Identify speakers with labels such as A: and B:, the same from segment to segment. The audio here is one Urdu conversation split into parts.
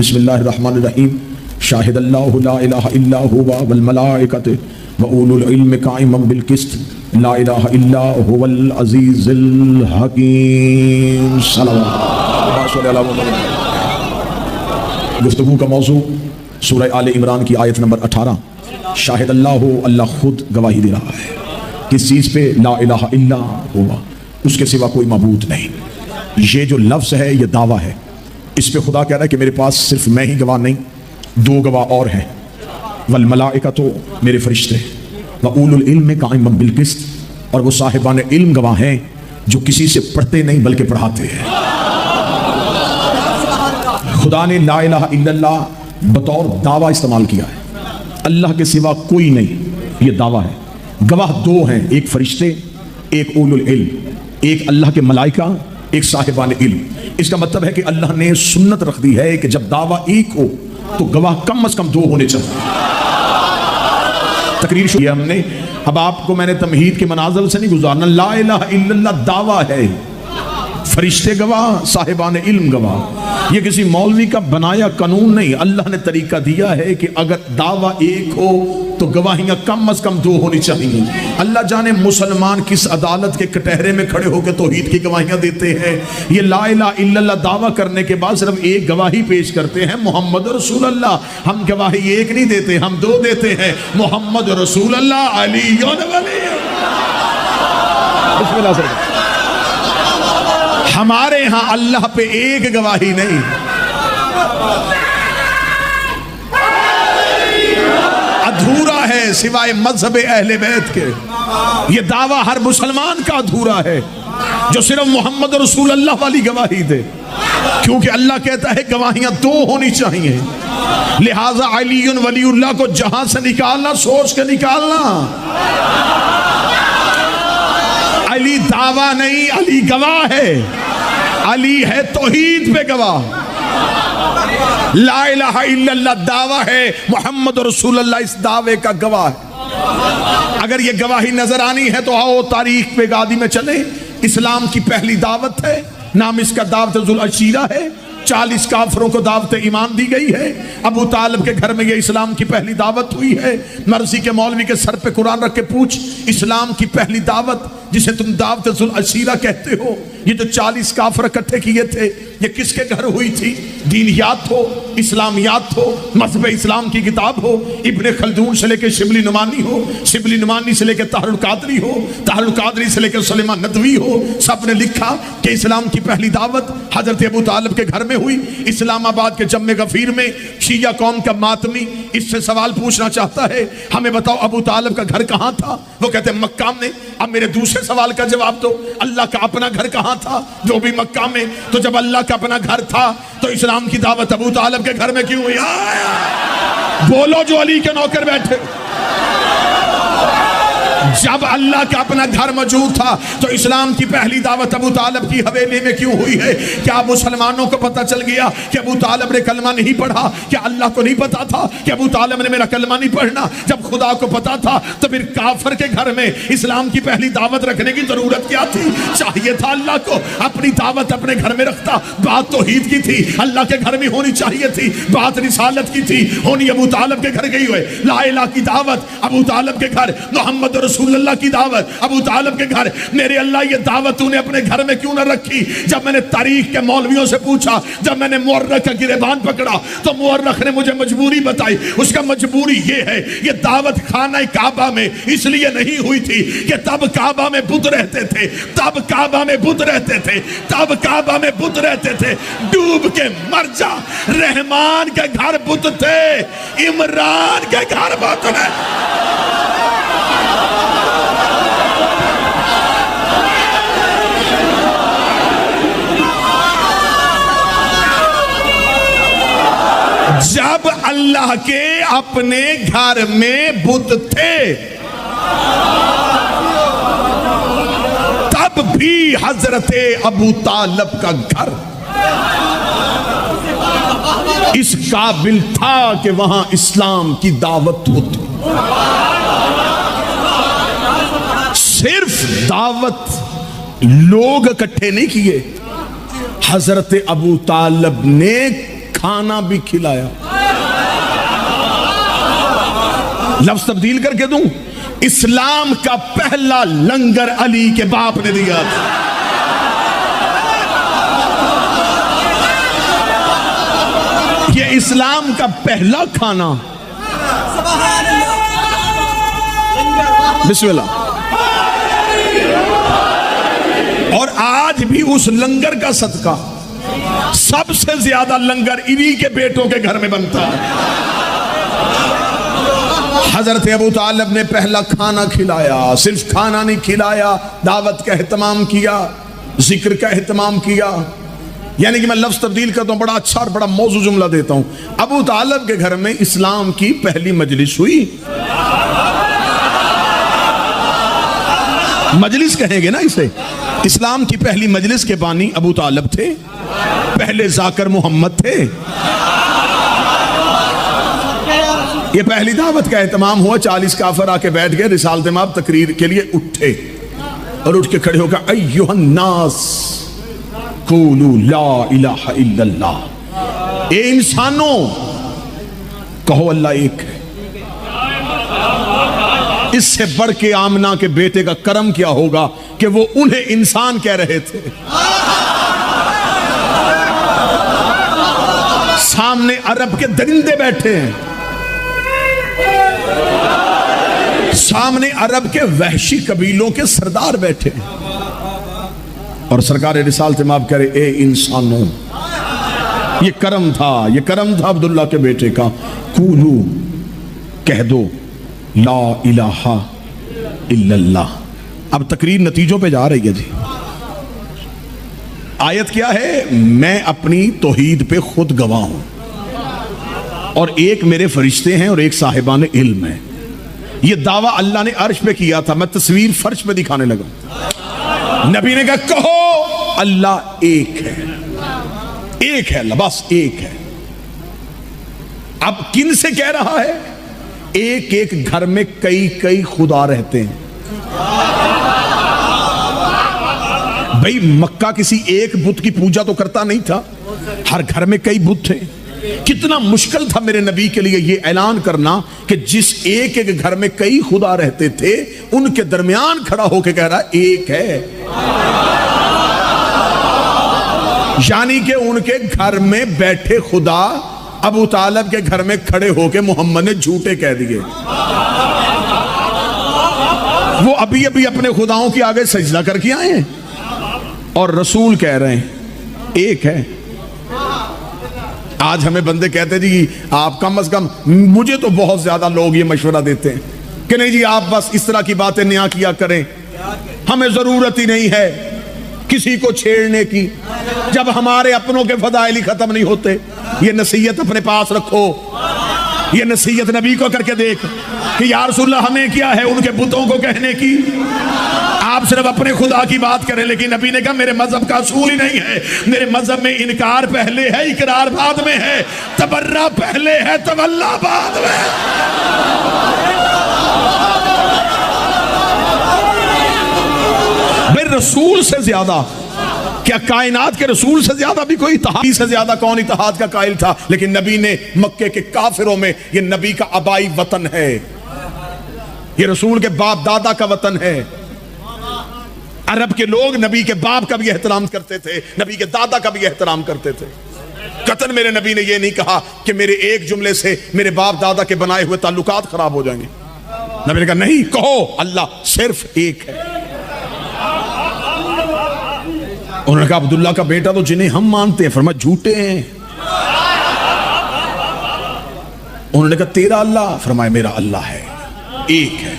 A: بسم اللہ الرحمن الرحیم شاہد اللہ لا الہ الا هو والملائکۃ واولو العلم قائما بالقسط لا الہ الا هو العزیز الحکیم صلوات علی محمد۔ گفتگو کا موضوع سورہ آل عمران کی آیت نمبر 18 شاہد اللہ اللہ خود گواہی دے رہا ہے کس چیز پہ؟ لا الہ الا ہوا، اس کے سوا کوئی معبود نہیں۔ یہ جو لفظ ہے یہ دعویٰ ہے، اس پہ خدا کہہ رہا ہے کہ میرے پاس صرف میں ہی گواہ نہیں، دو گواہ اور ہیں، والملائکۃ میرے فرشتے، واولو العلم قائما بالقسط اور وہ صاحبان علم گواہ ہیں جو کسی سے پڑھتے نہیں بلکہ پڑھاتے ہیں۔ خدا نے لا الہ الا اللہ بطور دعویٰ استعمال کیا ہے، اللہ کے سوا کوئی نہیں، یہ دعویٰ ہے۔ گواہ دو ہیں، ایک فرشتے، ایک اولو العلم، ایک اللہ کے ملائکہ، ایک صاحبان علم۔ اس کا مطلب ہے کہ اللہ نے سنت رکھ دی ہے کہ جب دعویٰ ایک ہو تو گواہ کم از کم دو ہونے چاہیے۔ تقریر شروع ہم نے، اب آپ کو میں نے تمہید کے منازل سے نہیں گزارنا، لا الہ الا اللہ دعویٰ ہے، فرشتے گواہ، صاحبان علم گواہ۔ یہ کسی مولوی کا بنایا قانون نہیں، اللہ نے طریقہ دیا ہے کہ اگر دعویٰ ایک ہو تو گواہیاں کم از کم دو ہونی چاہیے۔ اللہ جانے مسلمان کس عدالت کے کٹہرے میں کھڑے ہو کے توحید کی گواہیاں دیتے ہیں۔ یہ لا الہ الا اللہ دعویٰ کرنے کے بعد صرف ایک گواہی پیش کرتے ہیں، محمد رسول اللہ۔ ہم گواہی ایک نہیں دیتے، ہم دو دیتے ہیں، محمد رسول اللہ علی ولی۔ بسم اللہ سر۔ ہمارے ہاں اللہ پہ ایک گواہی نہیں، ادھورا ہے سوائے مذہب اہل بیت کے۔ یہ دعویٰ ہر مسلمان کا ادھورا ہے جو صرف محمد رسول اللہ والی گواہی دے، کیونکہ اللہ کہتا ہے گواہیاں دو ہونی چاہیے۔ لہٰذا علی ولی اللہ کو جہاں سے نکالنا سوچ کے نکالنا۔ علی دعویٰ نہیں، علی گواہ ہے، علی ہے توحید پہ گواہ۔ لا الہ الا اللہ دعویٰ ہے، محمد رسول اللہ اس دعوے کا گواہ ہے۔ اگر یہ گواہی نظر آنی ہے تو آؤ تاریخ پہ گادی میں چلیں۔ اسلام کی پہلی دعوت ہے، نام اس کا دعوت ذوالعشیرہ ہے، 40 کافروں کو دعوت ایمان دی گئی ہے۔ ابو طالب کے گھر میں یہ اسلام کی پہلی دعوت ہوئی ہے۔ مرضی کے مولوی کے سر پہ قرآن رکھ کے پوچھ، اسلام کی پہلی دعوت جسے تم دعوت ذوالعشیرہ کہتے ہو، یہ جو 40 کافر اکٹھے کیے تھے، یہ کس کے گھر ہوئی تھی؟ دینیات ہو، اسلامیات ہو، مذہب اسلام کی کتاب ہو، ابن خلدون سے لے کے شبلی نعمانی ہو، شبلی نعمانی سے لے کے طاہر القادری ہو، طاہر القادری سے لے کے سلیمان ندوی ہو، سب نے لکھا کہ اسلام کی پہلی دعوت حضرت ابو طالب کے گھر میں ہوئی۔ اسلام آباد کے جم غفیر میں شیعہ قوم کا ماتمی اس سے سوال پوچھنا چاہتا ہے، ہمیں بتاؤ ابو طالب کا گھر کہاں تھا؟ وہ کہتے ہیں مکہ میں۔ اب میرے دوسرے سوال کا جواب دو، اللہ کا اپنا گھر کہاں تھا؟ جو بھی مکہ میں۔ تو جب اللہ کا اپنا گھر تھا تو اسلام کی دعوت ابو طالب کے گھر میں کیوں ہوئی؟ بولو جو علی کے نوکر بیٹھے۔ جب اللہ کا اپنا گھر موجود تھا تو اسلام کی پہلی دعوت ابو طالب کی حویلی میں کیوں ہوئی ہے؟ کیا مسلمانوں کو پتہ چل گیا کہ ابو طالب نے کلمہ نہیں پڑھا؟ کیا اللہ کو نہیں پتا تھا کہ ابو طالب نے میرا کلمہ نہیں پڑھنا؟ جب خدا کو پتا تھا تو پھر کافر کے گھر میں اسلام کی پہلی دعوت رکھنے کی ضرورت کیا تھی؟ چاہیے تھا اللہ کو اپنی دعوت اپنے گھر میں رکھتا۔ بات توحید کی تھی، اللہ کے گھر میں ہونی چاہیے تھی، بات رسالت کی تھی، ہونی ابو طالب کے گھر گئی ہوئے۔ لا الہ کی دعوت ابو طالب کے گھر، محمد رسول اللہ کی دعوت ابو طالب کے گھر۔ میرے اللہ یہ دعوت تو نے اپنے گھر میں کیوں نہ رکھی؟ جب میں نے تاریخ کے مولویوں سے پوچھا، جب میں نے مورخ کا گریبان پکڑا تو مورخ نے مجھے مجبوری بتائی۔ اس کا مجبوری یہ ہے، یہ دعوت خانہ کعبہ میں اس لیے نہیں ہوئی تھی کہ تب کعبہ میں بت رہتے تھے، تب کعبہ میں بت رہتے تھے، تب کعبہ میں بت رہتے تھے۔ ڈوب کے مر جا، رحمان کے گھر بت تھے، عمران کے گھر بت ہے۔ جب اللہ کے اپنے گھر میں بت تھے تب بھی حضرت ابو طالب کا گھر اس قابل تھا کہ وہاں اسلام کی دعوت ہوتی۔ صرف دعوت لوگ اکٹھے نہیں کیے، حضرت ابو طالب نے کھانا بھی کھلایا. لفظ تبدیل کر کے دوں, اسلام کا پہلا لنگر علی کے باپ نے دیا تھا. یہ اسلام کا پہلا کھانا. بسم اللہ. اور آج بھی اس لنگر کا صدقہ سب سے زیادہ لنگر انہی کے بیٹوں کے گھر میں بنتا ہے. حضرت ابو طالب نے پہلا کھانا کھلایا. صرف کھانا نہیں کھلایا, دعوت کا اہتمام کیا, ذکر کا اہتمام کیا. یعنی کہ میں لفظ تبدیل کرتا ہوں, بڑا اچھا اور بڑا موضوع جملہ دیتا ہوں. ابو طالب کے گھر میں اسلام کی پہلی مجلس ہوئی. مجلس کہیں گے نا اسے. اسلام کی پہلی مجلس کے بانی ابو طالب تھے, پہلے ذاکر محمد تھے. یہ پہلی دعوت کا اہتمام ہوا. 40 کافر آ کے بیٹھ گئے. رسالت مآب تقریر کے لیے اٹھے اور اٹھ کے کھڑے ہو کر ایھا الناس قولوا لا الہ الا اللہ. اے انسانوں کہو اللہ ایک ہے. اس سے بڑھ کے آمنہ کے بیٹے کا کرم کیا ہوگا کہ وہ انہیں انسان کہہ رہے تھے. سامنے عرب کے درندے بیٹھے ہیں, سامنے عرب کے وحشی قبیلوں کے سردار بیٹھے ہیں, اور سرکار رسالت مآب کہہ رہے اے انسانوں. یہ کرم تھا, یہ کرم تھا عبداللہ کے بیٹے کا. قولو کہہ دو لا الہ الا اللہ. اب تقریر نتیجوں پہ جا رہی ہے جی. آیت کیا ہے؟ میں اپنی توحید پہ خود گواہ ہوں, اور ایک میرے فرشتے ہیں اور ایک صاحبان علم ہیں. یہ دعویٰ اللہ نے عرش پہ کیا تھا. میں تصویر فرش پہ دکھانے لگا. نبی نے کہا کہو اللہ ایک ہے. ایک ہے اللہ, بس ایک ہے. اب کن سے کہہ رہا ہے؟ ایک ایک گھر میں کئی کئی خدا رہتے ہیں. بھئی مکہ کسی ایک بت کی پوجا تو کرتا نہیں تھا, ہر گھر میں کئی بت تھے. کتنا مشکل تھا میرے نبی کے لیے یہ اعلان کرنا کہ جس ایک ایک گھر میں کئی خدا رہتے تھے ان کے درمیان کھڑا ہو کے کہہ رہا ایک ہے. یعنی کہ ان کے گھر میں بیٹھے خدا ابو طالب کے گھر میں کھڑے ہو کے محمد نے جھوٹے کہہ دیے. وہ ابھی ابھی اپنے خداؤں کی آگے سجدہ کر کے آئے ہیں اور رسول کہہ رہے ہیں ایک ہے. آج ہمیں بندے کہتے ہیں جی آپ کم از کم, مجھے تو بہت زیادہ لوگ یہ مشورہ دیتے ہیں کہ نہیں جی آپ بس اس طرح کی باتیں نیا کیا کریں, ہمیں ضرورت ہی نہیں ہے کسی کو چھیڑنے کی جب ہمارے اپنوں کے فضائل ہی ختم نہیں ہوتے. یہ نصیحت اپنے پاس رکھو, یہ نصیحت نبی کو کر کے دیکھ کہ یا رسول اللہ ہمیں کیا ہے ان کے بتوں کو کہنے کی, آپ صرف اپنے خدا کی بات کریں. لیکن نبی نے کہا میرے مذہب کا اصول ہی نہیں ہے. میرے مذہب میں انکار پہلے ہے, اقرار بعد میں ہے, تبرہ پہلے ہے, تولا بعد میں. بھئی رسول سے زیادہ کیا کائنات کے رسول سے زیادہ بھی کوئی اتحاد سے زیادہ کون اتحاد کا قائل تھا؟ لیکن نبی نے مکے کے کافروں میں, یہ نبی کا آبائی وطن ہے, یہ رسول کے باپ دادا کا وطن ہے. عرب کے لوگ نبی کے باپ کا بھی احترام کرتے تھے, نبی کے دادا کا بھی احترام کرتے تھے. قطعاً میرے نبی نے یہ نہیں کہا کہ میرے ایک جملے سے میرے باپ دادا کے بنائے ہوئے تعلقات خراب ہو جائیں گے. نبی نے کہا نہیں, کہو اللہ صرف ایک ہے. انہوں نے کہا عبداللہ کا بیٹا تو جنہیں ہم مانتے ہیں, فرمایا جھوٹے ہیں. انہوں نے کہا تیرا اللہ, فرمایا میرا اللہ ہے, ایک ہے.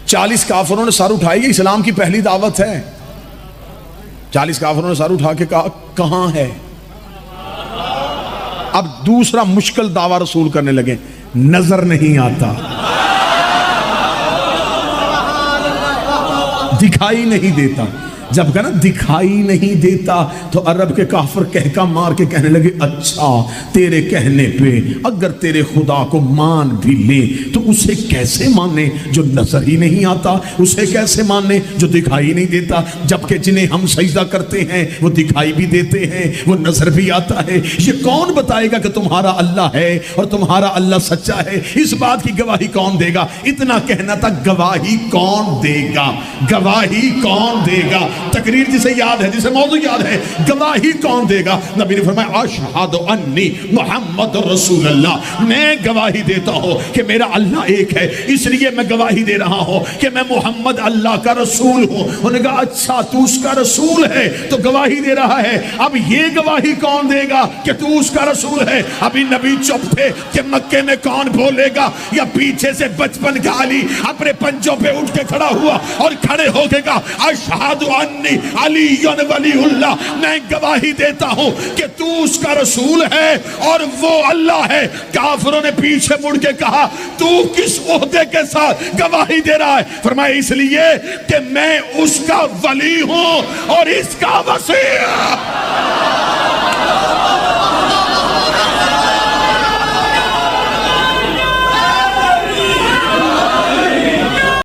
A: 40 کافروں نے سر اٹھائی, یہ اسلام کی پہلی دعوت ہے. 40 کافروں نے سر اٹھا کے کہا کہاں ہے. اب دوسرا مشکل دعویٰ رسول کرنے لگے, نظر نہیں آتا, دکھائی نہیں دیتا. جب کہا نا دکھائی نہیں دیتا تو عرب کے کافر کہکا مار کے کہنے لگے اچھا تیرے کہنے پہ اگر تیرے خدا کو مان بھی لے تو اسے کیسے مانے جو نظر ہی نہیں آتا، اسے کیسے مانے جو دکھائی نہیں دیتا، جبکہ جنہیں ہم سجدہ کرتے ہیں وہ دکھائی بھی دیتے ہیں، وہ نظر بھی آتا ہے۔ یہ کون بتائے گا کہ تمہارا اللہ ہے اور تمہارا اللہ سچا ہے؟ اس بات کی گواہی کون دے گا؟ اتنا کہنا تھا گواہی کون دے گا، گواہی کون دے گا؟ تقریر جسے یاد ہے، جسے موضوع یاد ہے، گواہی کون دے گا؟ نبی نے فرمایا اشہد انی محمد رسول اللہ، میں گواہی دیتا ہوں کہ میرا اللہ ایک ہے، اس لیے میں گواہی دے رہا ہوں کہ میں محمد اللہ کا رسول ہوں۔ انہوں نے کہا اچھا تو اس کا رسول ہے تو گواہی دے رہا ہے، اب یہ گواہی کون دے گا کہ تو اس کا رسول ہے؟ ابھی نبی چپ تھے کہ مکے میں کون بولے گا، یا پیچھے سے بچپن کا علی اپنے پنجوں پہ اٹھ کے کھڑا ہوا اور کھڑے ہو کے کہا اشہد انی علی ولی اللہ، میں گواہی دیتا ہوں کہ تو اس کا رسول ہے اور وہ اللہ ہے۔ کافروں نے پیچھے مڑ کے کہا تو کس عہدے کے ساتھ گواہی دے رہا ہے؟ فرمایا اس لیے کہ میں اس کا ولی ہوں اور اس کا وصی۔